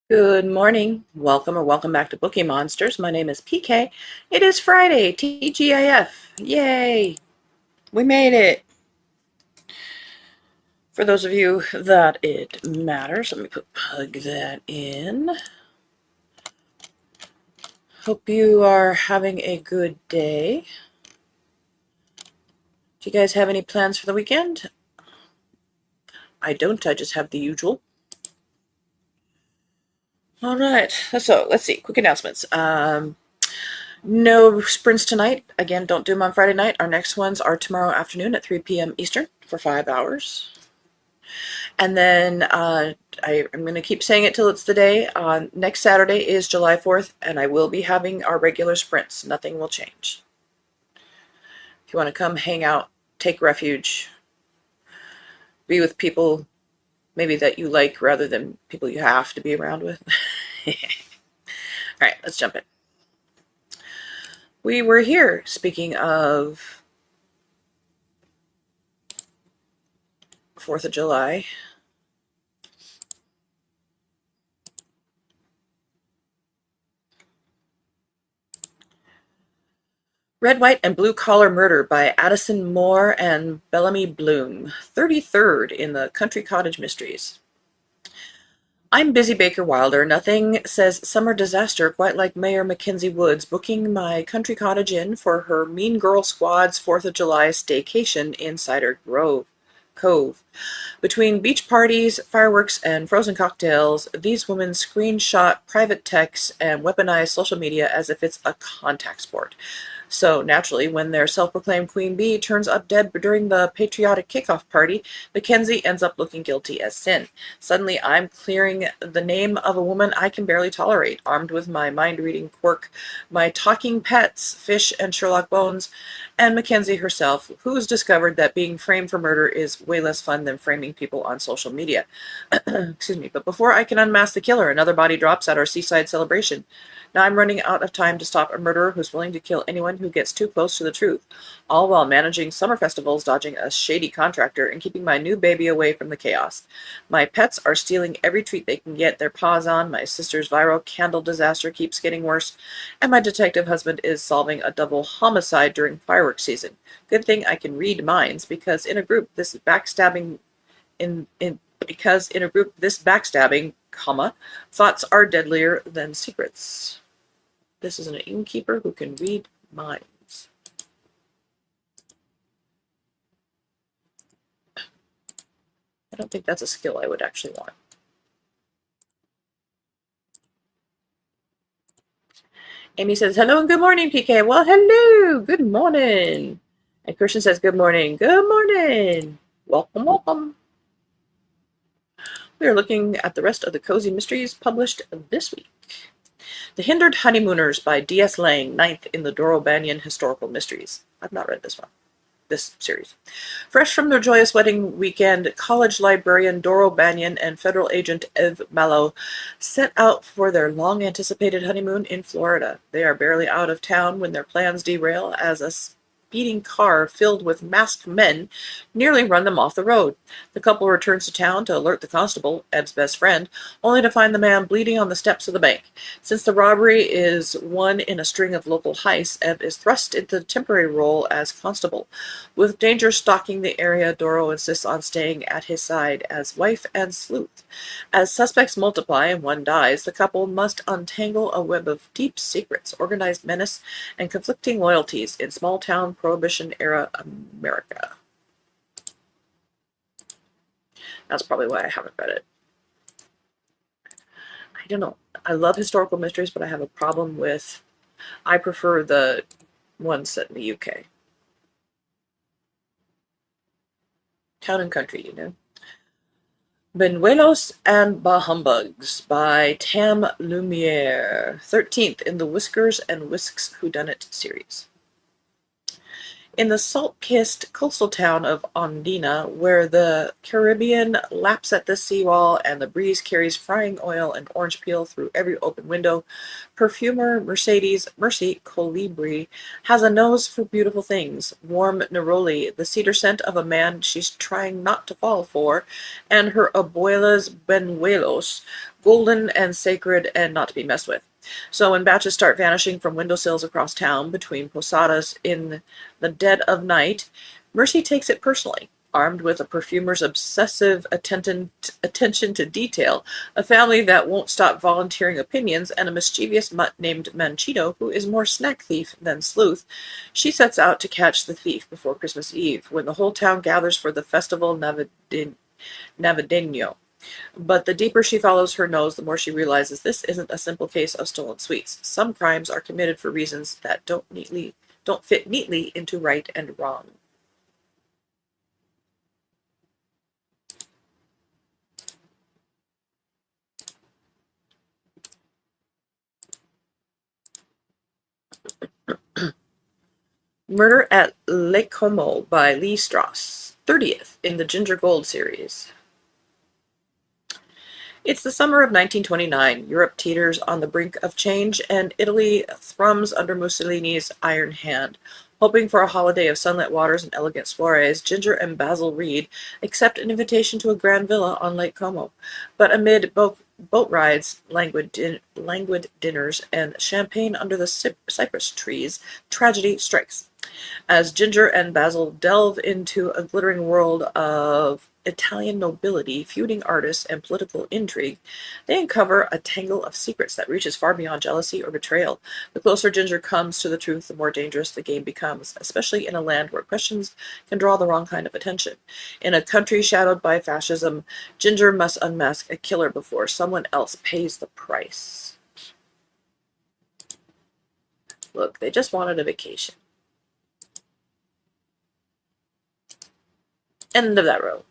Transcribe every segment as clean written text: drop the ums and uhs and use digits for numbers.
Good morning. Welcome or welcome back to Bookeemonsters. My name is PK. It is Friday, TGIF. Yay! We made it. For those of you that it matters, let me plug that in. Hope you are having a good day. Do you guys have any plans for the weekend? I don't. I just have the usual. All right. So let's see. Quick announcements. No sprints tonight. Again, don't do them on Friday night. Our next ones are tomorrow afternoon at 3 p.m. Eastern for 5 hours. And then I'm going to keep saying it till it's the day. Next Saturday is July 4th, and I will be having our regular sprints. Nothing will change. If you want to come hang out, take refuge, be with people maybe that you like rather than people you have to be around with. All right, let's jump in. We were here, speaking of 4th of July. Red, White, and Blue Collar Murder by Addison Moore and Bellamy Bloom. 33rd in the Country Cottage Mysteries. I'm Busy Baker Wilder. Nothing says summer disaster quite like Mayor Mackenzie Woods booking my country cottage inn for her Mean Girl Squad's 4th of July staycation in Cider Cove. Between beach parties, fireworks, and frozen cocktails, these women screenshot private texts and weaponize social media as if it's a contact sport. So naturally, when their self-proclaimed Queen Bee turns up dead during the patriotic kickoff party, Mackenzie ends up looking guilty as sin. Suddenly, I'm clearing the name of a woman I can barely tolerate, armed with my mind-reading quirk, my talking pets, Fish and Sherlock Bones, and Mackenzie herself, who's discovered that being framed for murder is way less fun than framing people on social media. Excuse me, but before I can unmask the killer, another body drops at our seaside celebration. Now I'm running out of time to stop a murderer who's willing to kill anyone who gets too close to the truth, all while managing summer festivals, dodging a shady contractor, and keeping my new baby away from the chaos. My pets are stealing every treat they can get their paws on, my sister's viral candle disaster keeps getting worse, and my detective husband is solving a double homicide during fireworks season. Good thing I can read minds, because in a group this backstabbing thoughts are deadlier than secrets. This is an innkeeper who can read minds. I don't think that's a skill I would actually want. Amy says, hello and good morning, PK. Well, hello. Good morning. And Christian says, good morning. Good morning. Welcome, welcome. We are looking at the rest of the cozy mysteries published this week. The Hindered Honeymooners by D.S. Lang, 9th in the Doro Banyan Historical Mysteries. I've not read this series. Fresh from their joyous wedding weekend, college librarian Doro Banyan and federal agent Ev Mallow set out for their long-anticipated honeymoon in Florida. They are barely out of town when their plans derail as a speeding car filled with masked men nearly run them off the road. The couple returns to town to alert the constable, Ev's best friend, only to find the man bleeding on the steps of the bank. Since the robbery is one in a string of local heists, Ev is thrust into the temporary role as constable. With danger stalking the area, Doro insists on staying at his side as wife and sleuth. As suspects multiply and one dies, the couple must untangle a web of deep secrets, organized menace, and conflicting loyalties in small-town Prohibition-era America. That's probably why I haven't read it. I don't know. I love historical mysteries, but I have a problem with... I prefer the ones set in the UK. Town and country, you know. Benuelos and Bahumbugs by Tam Lumiere, 13th in the Whiskers and Whisks Whodunit series. In the salt-kissed coastal town of Ondina, where the Caribbean laps at the seawall and the breeze carries frying oil and orange peel through every open window, perfumer Mercedes Mercy Colibri has a nose for beautiful things, warm neroli, the cedar scent of a man she's trying not to fall for, and her abuela's benuelos, golden and sacred and not to be messed with. So when batches start vanishing from windowsills across town between posadas in the dead of night, Mercy takes it personally. Armed with a perfumer's obsessive attention to detail, a family that won't stop volunteering opinions, and a mischievous mutt named Manchito, who is more snack thief than sleuth, she sets out to catch the thief before Christmas Eve, when the whole town gathers for the festival navideño. But the deeper she follows her nose, the more she realizes this isn't a simple case of stolen sweets. Some crimes are committed for reasons that don't fit neatly into right and wrong. Murder at Lake Como by Lee Strauss, 30th in the Ginger Gold series. It's the summer of 1929. Europe teeters on the brink of change, and Italy thrums under Mussolini's iron hand. Hoping for a holiday of sunlit waters and elegant soirees, Ginger and Basil Reed accept an invitation to a grand villa on Lake Como. But amid boat rides, languid dinners, and champagne under the cypress trees, tragedy strikes. As Ginger and Basil delve into a glittering world of Italian nobility, feuding artists, and political intrigue, they uncover a tangle of secrets that reaches far beyond jealousy or betrayal. The closer Ginger comes to the truth, the more dangerous the game becomes, especially in a land where questions can draw the wrong kind of attention. In a country shadowed by fascism, Ginger must unmask a killer before someone else pays the price. Look, they just wanted a vacation. End of that row.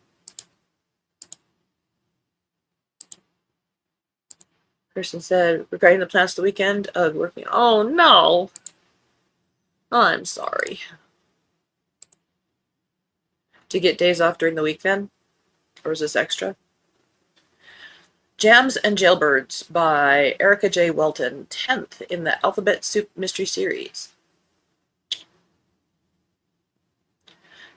Person said, regarding the plans for the weekend of working. Oh, no. I'm sorry. To get days off during the week then? Or is this extra? Jams and Jailbirds by Erica J. Welton, 10th in the Alphabet Soup Mystery Series.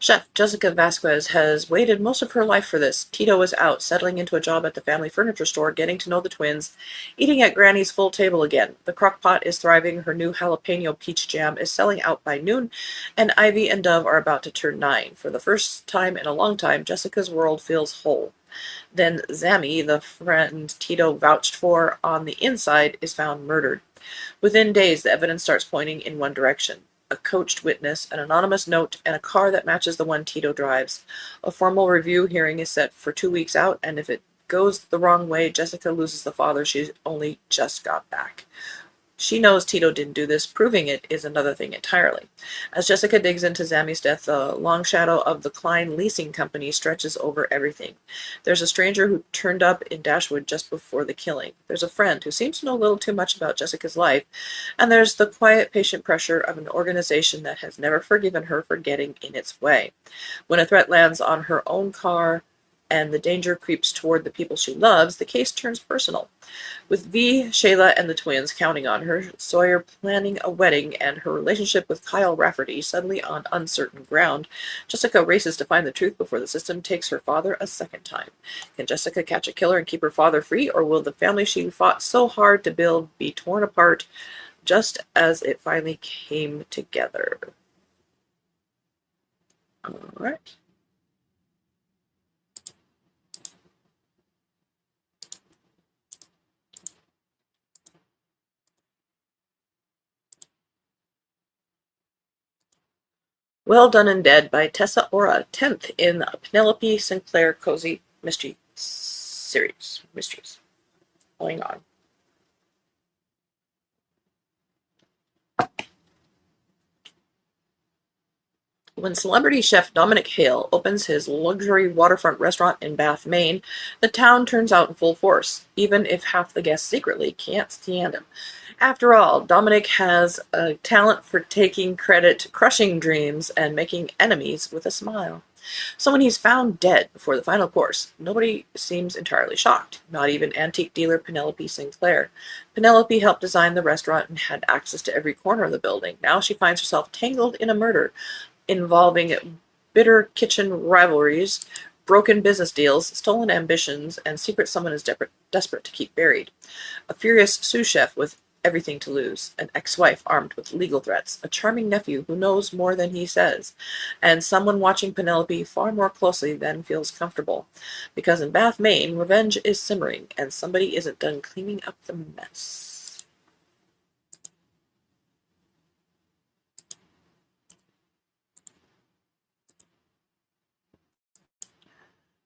Chef Jessica Vasquez has waited most of her life for this. Tito is out, settling into a job at the family furniture store, getting to know the twins, eating at Granny's full table again. The crock pot is thriving, her new jalapeno peach jam is selling out by noon, and Ivy and Dove are about to turn 9. For the first time in a long time, Jessica's world feels whole. Then Zammy, the friend Tito vouched for on the inside, is found murdered. Within days, the evidence starts pointing in one direction. A coached witness, an anonymous note, and a car that matches the one Tito drives. A formal review hearing is set for 2 weeks out, and if it goes the wrong way, Jessica loses the father she only just got back. She knows Tito didn't do this. Proving it is another thing entirely. As Jessica digs into Zammy's death, the long shadow of the Klein Leasing Company stretches over everything. There's a stranger who turned up in Dashwood just before the killing. There's a friend who seems to know a little too much about Jessica's life. And there's the quiet, patient pressure of an organization that has never forgiven her for getting in its way. When a threat lands on her own car, and the danger creeps toward the people she loves, the case turns personal. With V, Shayla, and the twins counting on her, Sawyer planning a wedding, and her relationship with Kyle Rafferty suddenly on uncertain ground, Jessica races to find the truth before the system takes her father a second time. Can Jessica catch a killer and keep her father free, or will the family she fought so hard to build be torn apart just as it finally came together? All right. Well Done and Dead by Tessa Ora, 10th in the Penelope Sinclair Cozy Mystery Series. Mysteries. Going on. When celebrity chef Dominic Hale opens his luxury waterfront restaurant in Bath, Maine, the town turns out in full force, even if half the guests secretly can't stand him. After all, Dominic has a talent for taking credit, crushing dreams, and making enemies with a smile. So when he's found dead before the final course, nobody seems entirely shocked, not even antique dealer Penelope Sinclair. Penelope helped design the restaurant and had access to every corner of the building. Now she finds herself tangled in a murder involving bitter kitchen rivalries, broken business deals, stolen ambitions, and secrets someone is desperate to keep buried. A furious sous chef with everything to lose, an ex-wife armed with legal threats, a charming nephew who knows more than he says, and someone watching Penelope far more closely than feels comfortable. Because in Bath, Maine, revenge is simmering, and somebody isn't done cleaning up the mess.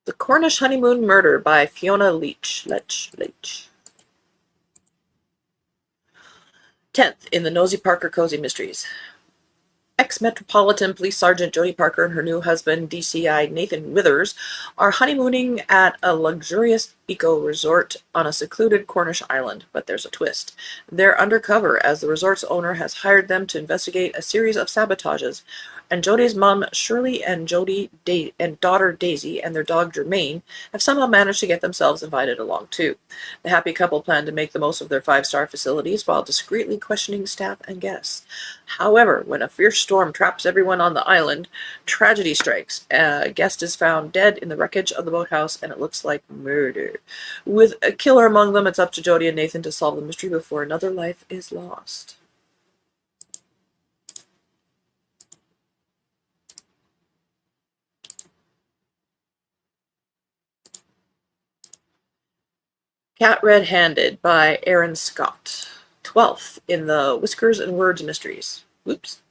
The Cornish Honeymoon Murder by Fiona Leach. 10th in the Nosy Parker Cozy Mysteries. Ex-Metropolitan Police Sergeant Jodie Parker and her new husband, DCI Nathan Withers, are honeymooning at a luxurious eco-resort on a secluded Cornish island, but there's a twist. They're undercover as the resort's owner has hired them to investigate a series of sabotages, and Jodie's mom Shirley and and daughter Daisy and their dog Germaine have somehow managed to get themselves invited along too. The happy couple plan to make the most of their five-star facilities while discreetly questioning staff and guests. However, when a fierce storm traps everyone on the island, tragedy strikes. A guest is found dead in the wreckage of the boathouse, and it looks like murder. With a killer among them, it's up to Jodie and Nathan to solve the mystery before another life is lost. Cat Red-Handed by Aaron Scott. 12th in the Whiskers and Words Mysteries. Whoops.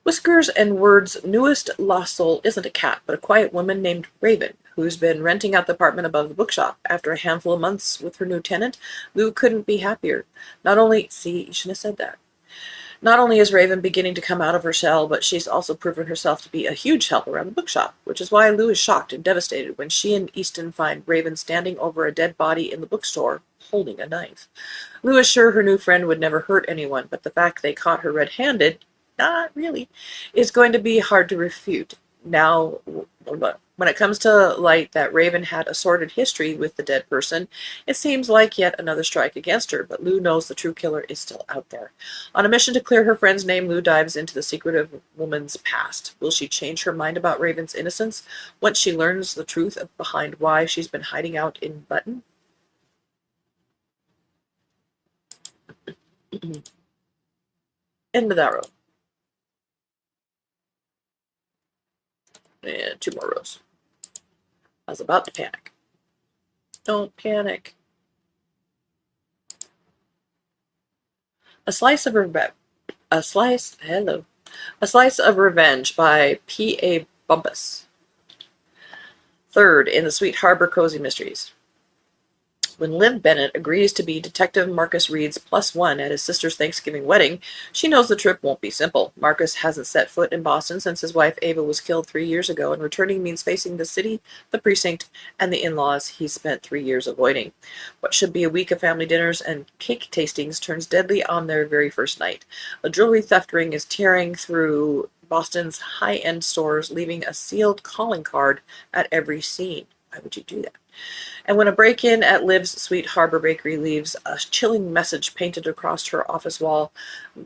Whiskers and Words' newest lost soul isn't a cat, but a quiet woman named Raven, who's been renting out the apartment above the bookshop. After a handful of months with her new tenant, Lou couldn't be happier. You shouldn't have said that. Not only is Raven beginning to come out of her shell, but she's also proven herself to be a huge help around the bookshop, which is why Lou is shocked and devastated when she and Easton find Raven standing over a dead body in the bookstore, holding a knife. Lou is sure her new friend would never hurt anyone, but the fact they caught her red-handed, not really, is going to be hard to refute. Now, when it comes to light that Raven had a sordid history with the dead person, it seems like yet another strike against her, but Lou knows the true killer is still out there. On a mission to clear her friend's name, Lou dives into the secretive woman's past. Will she change her mind about Raven's innocence once she learns the truth behind why she's been hiding out in Button? End of that row. And 2 more rows. I was about to panic. Don't panic. A Slice of Revenge by P.A. Bumpus. 3rd in the Sweet Harbor Cozy Mysteries. When Liv Bennett agrees to be Detective Marcus Reed's +1 at his sister's Thanksgiving wedding, she knows the trip won't be simple. Marcus hasn't set foot in Boston since his wife Ava was killed 3 years ago, and returning means facing the city, the precinct, and the in-laws he's spent 3 years avoiding. What should be a week of family dinners and cake tastings turns deadly on their very first night. A jewelry theft ring is tearing through Boston's high-end stores, leaving a sealed calling card at every scene. Why would you do that? And when a break-in at Liv's Sweet Harbor Bakery leaves a chilling message painted across her office wall,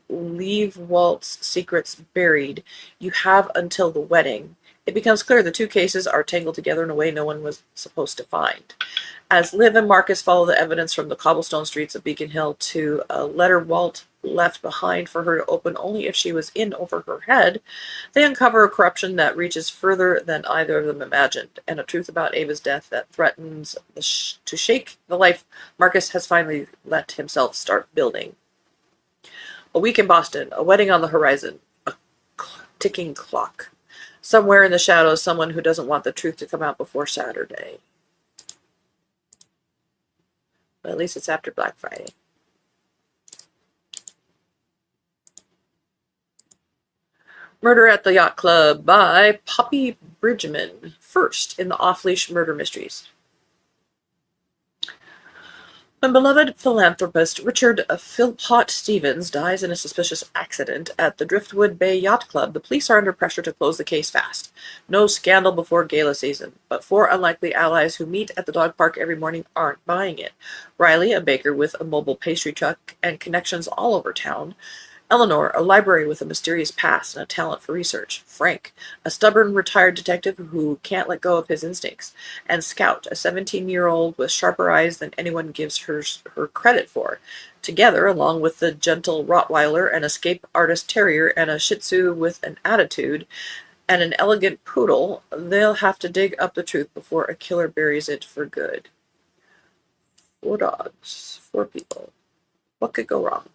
"Leave Walt's secrets buried. You have until the wedding," it becomes clear the two cases are tangled together in a way no one was supposed to find. As Liv and Marcus follow the evidence from the cobblestone streets of Beacon Hill to a letter Walt left behind for her to open only if she was in over her head, they uncover a corruption that reaches further than either of them imagined, and a truth about Ava's death that threatens to shake the life Marcus has finally let himself start building. A week in Boston, a wedding on the horizon, a ticking clock. Somewhere in the shadows, someone who doesn't want the truth to come out before Saturday. But at least it's after Black Friday. Murder at the Yacht Club by Poppy Bridgman, 1st in the Off-Leash Murder Mysteries. When beloved philanthropist Richard Philpott Stevens dies in a suspicious accident at the Driftwood Bay Yacht Club, the police are under pressure to close the case fast. No scandal before gala season, but four unlikely allies who meet at the dog park every morning aren't buying it. Riley, a baker with a mobile pastry truck and connections all over town. Eleanor, a library with a mysterious past and a talent for research. Frank, a stubborn retired detective who can't let go of his instincts. And Scout, a 17-year-old with sharper eyes than anyone gives her credit for. Together, along with the gentle Rottweiler, an escape artist terrier, and a Shih Tzu with an attitude, and an elegant poodle, they'll have to dig up the truth before a killer buries it for good. 4 dogs, 4 people. What could go wrong?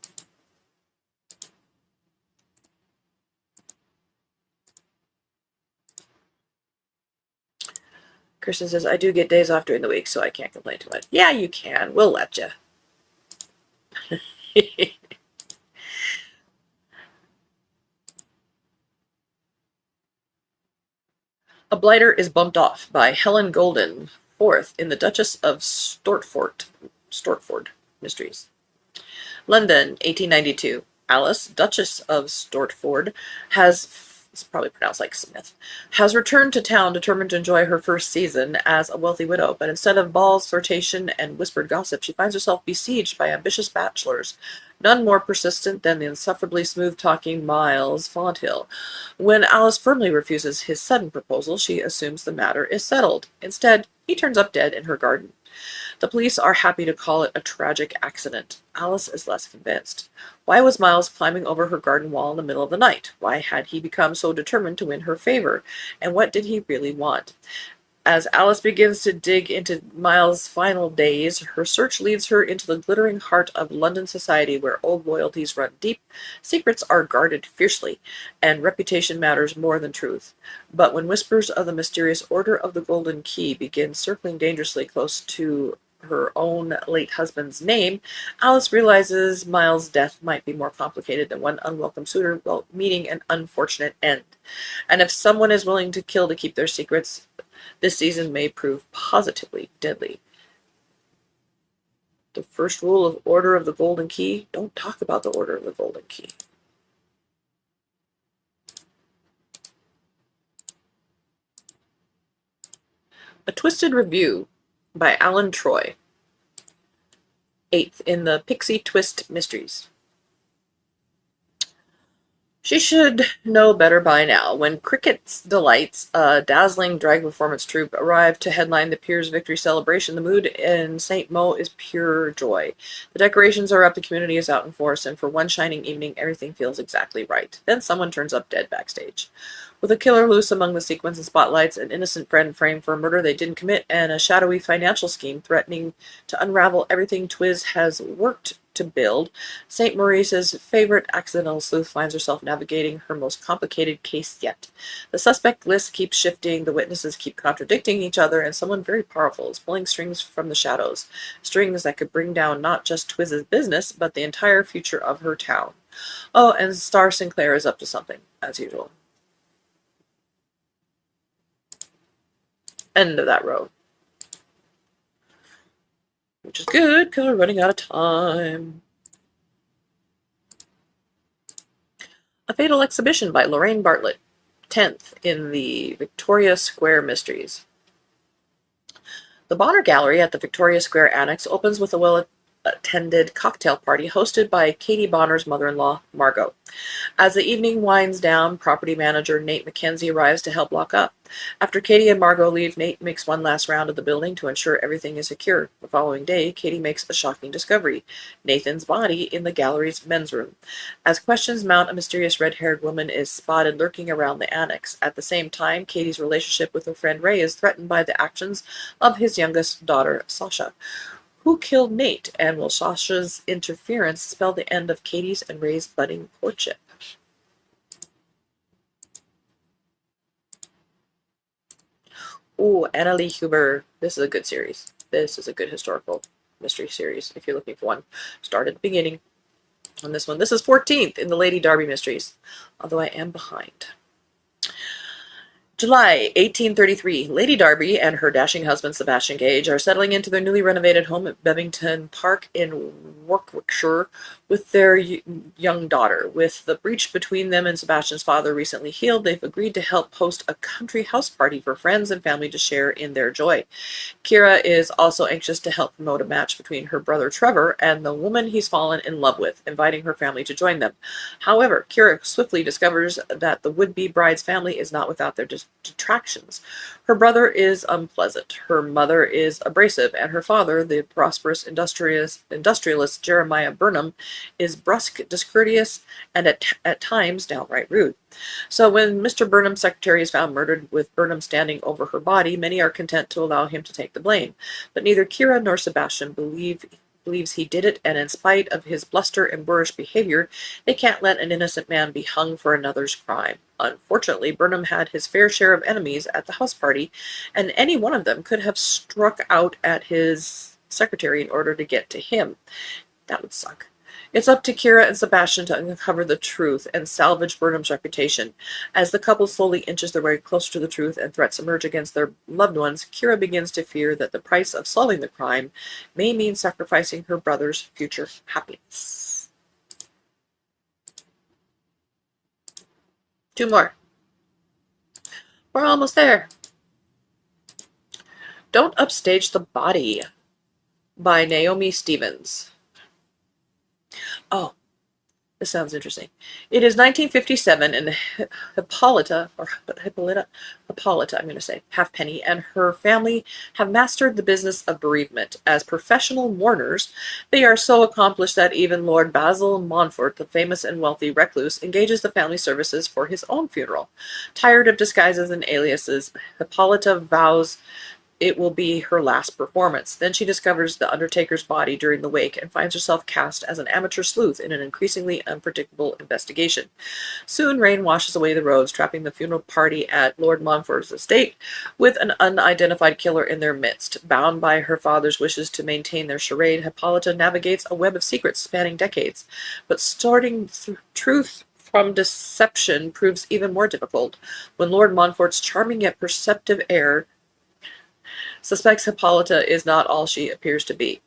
Kirsten says, I do get days off during the week, so I can't complain too much. Yeah, you can. We'll let you. A Blighter is Bumped Off by Helen Golden, 4th in the Duchess of Stortford Mysteries. London, 1892. Alice, Duchess of Stortford, it's probably pronounced like Smith, has returned to town determined to enjoy her first season as a wealthy widow, but instead of balls, flirtation, and whispered gossip, she finds herself besieged by ambitious bachelors, none more persistent than the insufferably smooth-talking Miles Fonthill. When Alice firmly refuses his sudden proposal, she assumes the matter is settled. Instead, he turns up dead in her garden. The police are happy to call it a tragic accident. Alice is less convinced. Why was Miles climbing over her garden wall in the middle of the night? Why had he become so determined to win her favor? And what did he really want? As Alice begins to dig into Miles' final days, her search leads her into the glittering heart of London society where old loyalties run deep, secrets are guarded fiercely, and reputation matters more than truth. But when whispers of the mysterious Order of the Golden Key begin circling dangerously close to her own late husband's name, Alice realizes Miles' death might be more complicated than one unwelcome suitor meeting an unfortunate end. And if someone is willing to kill to keep their secrets, this season may prove positively deadly. The first rule of Order of the Golden Key: don't talk about the Order of the Golden Key. A Twisted Review by Alan Troy, 8th in the Pixie Twist Mysteries. She should know better by now. When Cricket's Delights, a dazzling drag performance troupe, arrive to headline the Piers Victory celebration, the mood in St. Mo is pure joy. The decorations are up, the community is out in force, and for one shining evening, everything feels exactly right. Then someone turns up dead backstage. With a killer loose among the sequins and spotlights, an innocent friend framed for a murder they didn't commit, and a shadowy financial scheme threatening to unravel everything Twiz has worked to build, St. Maurice's favorite accidental sleuth finds herself navigating her most complicated case yet. The suspect list keeps shifting, the witnesses keep contradicting each other, and someone very powerful is pulling strings from the shadows. Strings that could bring down not just Twiz's business, but the entire future of her town. Oh, and Star Sinclair is up to something, as usual. End of that row. Which is good, because we're running out of time. A Fatal Exhibition by Lorraine Bartlett, 10th in the Victoria Square Mysteries. The Bonner Gallery at the Victoria Square Annex opens with a well-attended cocktail party hosted by Katie Bonner's mother-in-law, Margot. As the evening winds down, property manager Nate McKenzie arrives to help lock up. After Katie and Margot leave, Nate makes one last round of the building to ensure everything is secure. The following day, Katie makes a shocking discovery: Nathan's body in the gallery's men's room. As questions mount, a mysterious red-haired woman is spotted lurking around the annex. At the same time, Katie's relationship with her friend Ray is threatened by the actions of his youngest daughter, Sasha. Who killed Nate, and will Sasha's interference spell the end of Katie's and Ray's budding courtship? Ooh, Annalie Huber. This is a good series. This is a good historical mystery series, if you're looking for one. Start at the beginning on this one. This is 14th in the Lady Darby Mysteries, although I am behind. July 1833. Lady Darby and her dashing husband Sebastian Gage are settling into their newly renovated home at Bevington Park in Warwickshire with their young daughter. With the breach between them and Sebastian's father recently healed, they've agreed to help host a country house party for friends and family to share in their joy. Kira is also anxious to help promote a match between her brother Trevor and the woman he's fallen in love with, inviting her family to join them. However, Kira swiftly discovers that the would-be bride's family is not without their detractions. Her brother is unpleasant, her mother is abrasive, and her father, the prosperous industrialist Jeremiah Burnham, is brusque, discourteous, and at times downright rude. So when Mr. Burnham's secretary is found murdered with Burnham standing over her body, many are content to allow him to take the blame. But neither Kira nor Sebastian believes he did it, and in spite of his bluster and boorish behavior, they can't let an innocent man be hung for another's crime. Unfortunately, Burnham had his fair share of enemies at the house party, and any one of them could have struck out at his secretary in order to get to him. That would suck. It's up to Kira and Sebastian to uncover the truth and salvage Burnham's reputation. As the couple slowly inches their way closer to the truth and threats emerge against their loved ones, Kira begins to fear that the price of solving the crime may mean sacrificing her brother's future happiness. 2 more. We're almost there. Don't Upstage the Body by Naomi Stevens. Oh, this sounds interesting. It is 1957, and Hippolyta, I'm going to say, Halfpenny, and her family have mastered the business of bereavement. As professional mourners, they are so accomplished that even Lord Basil Montfort, the famous and wealthy recluse, engages the family services for his own funeral. Tired of disguises and aliases, Hippolyta vows it will be her last performance. Then she discovers the undertaker's body during the wake and finds herself cast as an amateur sleuth in an increasingly unpredictable investigation. Soon rain washes away the roads, trapping the funeral party at Lord Montfort's estate with an unidentified killer in their midst. Bound by her father's wishes to maintain their charade, Hippolyta navigates a web of secrets spanning decades. But sorting truth from deception proves even more difficult when Lord Montfort's charming yet perceptive heir suspects Hippolyta is not all she appears to be.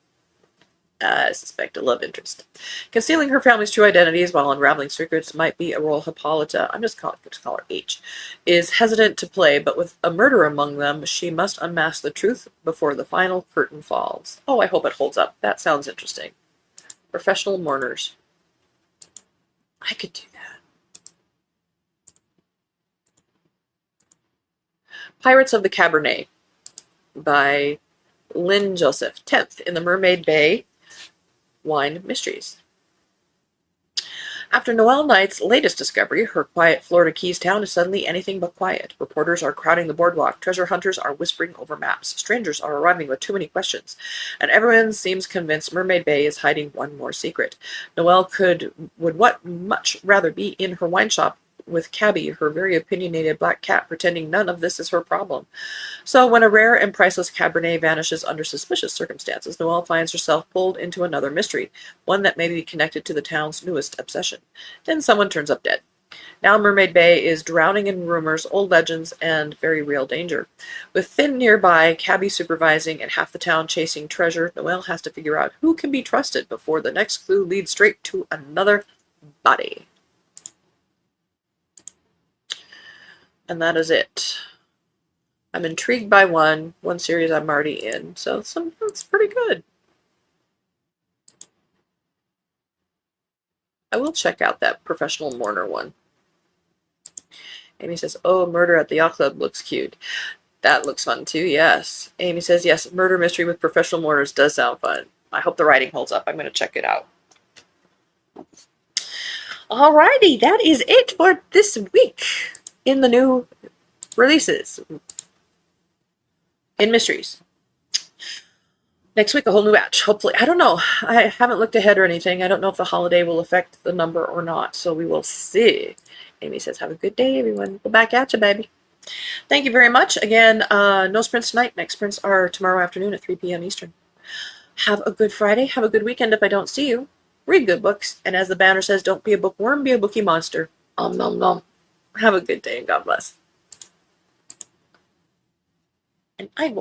I suspect a love interest. Concealing her family's true identities while unraveling secrets might be a role Hippolyta, I'm just call her H, is hesitant to play, but with a murder among them, she must unmask the truth before the final curtain falls. Oh, I hope it holds up. That sounds interesting. Professional mourners. I could do that. Pirates of the Cabernet by Lynn Joseph, 10th in the Mermaid Bay Wine Mysteries. After Noelle Knight's latest discovery, her quiet Florida Keys town is suddenly anything but quiet. Reporters are crowding the boardwalk, treasure hunters are whispering over maps, strangers are arriving with too many questions, and everyone seems convinced Mermaid Bay is hiding one more secret. Noelle would much rather be in her wine shop with Cabby, her very opinionated black cat, pretending none of this is her problem. So when a rare and priceless Cabernet vanishes under suspicious circumstances, Noelle finds herself pulled into another mystery, one that may be connected to the town's newest obsession. Then someone turns up dead. Now Mermaid Bay is drowning in rumors, old legends, and very real danger. With Finn nearby, Cabby supervising, and half the town chasing treasure, Noelle has to figure out who can be trusted before the next clue leads straight to another body. And that is it. I'm intrigued by one series I'm already in, so that's pretty good. I will check out that professional mourner one. Amy says, oh, Murder at the Yacht Club looks cute. That looks fun too, yes. Amy says, yes, murder mystery with professional mourners does sound fun. I hope the writing holds up. I'm going to check it out. Alrighty, that is it for this week in the new releases in mysteries. Next week, a whole new batch, hopefully. I don't know. I haven't looked ahead or anything. I don't know if the holiday will affect the number or not, so we will see. Amy says, have a good day, everyone. We'll back at you, baby. Thank you very much. Again, no sprints tonight. Next sprints are tomorrow afternoon at 3 p.m. Eastern. Have a good Friday. Have a good weekend if I don't see you. Read good books. And as the banner says, don't be a bookworm, be a bookie monster. Nom nom nom. Have a good day and God bless. and I will